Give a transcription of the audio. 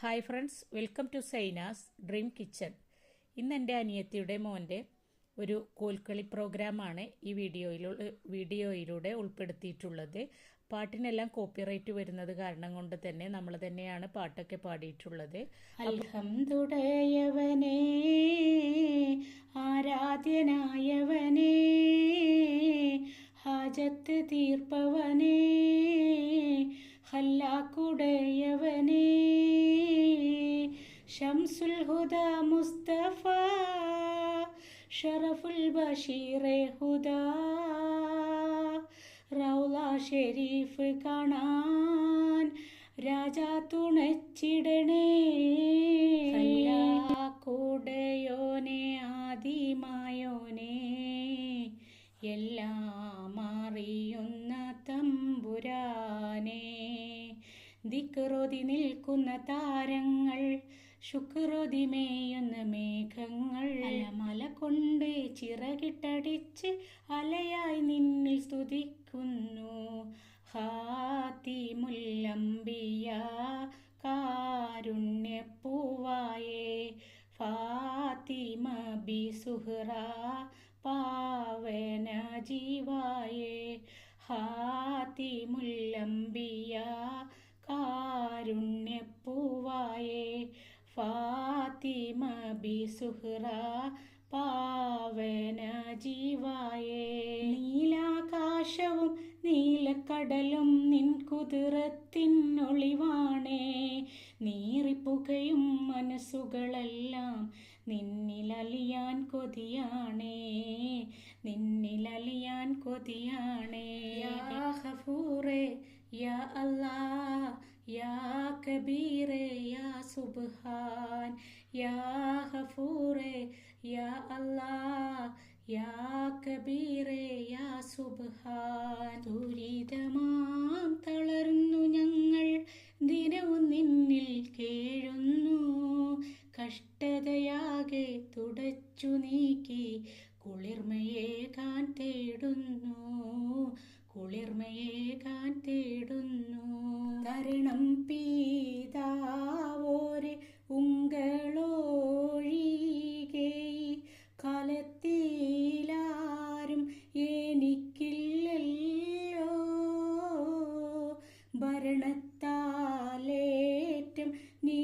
Hi friends, welcome to Saina's dream kitchen. ഇന്ന് എൻ്റെ അനിയത്തിയുടെ മോൻ്റെ ഒരു കോൽക്കളി പ്രോഗ്രാമാണ് ഈ വീഡിയോയിലൂടെ ഉൾപ്പെടുത്തിയിട്ടുള്ളത്. പാട്ടിനെല്ലാം കോപ്പിറൈറ്റ് വരുന്നത് കാരണം കൊണ്ട് തന്നെ നമ്മൾ തന്നെയാണ് പാട്ടൊക്കെ പാടിയിട്ടുള്ളത്. അൽഹംദുലില്ലാഹ് ആരാധ്യനായവനേ, ഹാജത്ത് തീർപ്പവനേ, ഹല്ലാക്കുടയവനേ, ശംസുൽ ഹുദ മുസ്തഫ, ഷറഫുൽ ബഷീറെ ഹുദാ, റൗള ഷെരീഫ് കാണാൻ രാജാ തുണച്ചിടണേ. ഹല്ലാക്കുടയോനെ ആദിമായോനെ, എല്ലാം അറിയുന്ന തമ്പുരാനെ, ദിക്റോതി നിൽക്കുന്ന താരങ്ങൾ, ശുക്രോതി മേയുന്ന മേഘങ്ങൾ, അലമല കൊണ്ട് ചിറകിട്ടടിച്ച് അലയായി നിന്നിൽ സ്തുതിക്കുന്നു. ഹാത്തിമുൽ അംബിയ കാരുണ്യപ്പൂവായേ, ഫാത്തിമ ബി സുഹ്റ പാവന ജീവായേ, ഹാത്തിമുൽ അംബിയ കാരുണ്യപ്പൂവായേ, ഫാത്തിമ ബി സുഹ്റ പാവന ജീവായേ. നീലാകാശവും നീലക്കടലും നിൻ കുതിരത്തിനൊളിവാണേ, നീറിപ്പുകയും മനസ്സുകളെല്ലാം നിന്നിലലിയാൻ കൊതിയാണേ, നിന്നിലലിയാൻ കൊതിയാണേ. യാ ഗഫൂറേ യാ അല്ലാഹ്, യാ കബീറേ യാ സുബ്ഹാൻ, യാ ഗഫൂറേ യാ അല്ലാഹ്, യാ കബീറേ യാ സുബ്ഹാൻ. ദുരിതമാം തളർന്നു ഞങ്ങൾ ദിനവും നിന്നിൽ കേഴുന്നു, കഷ്ടതയാകെ തുടച്ചു നീക്കി കുളിർമയേകാൻ തേടുന്നു, കുളിർമയേകാൻ തേടുന്നു. കരണം പീതാവോരെ ഉങ്കളൊഴികെ കാലത്തിലാരും എനിക്കില്ലല്ലോ, ഭരണത്താലേറ്റം നീ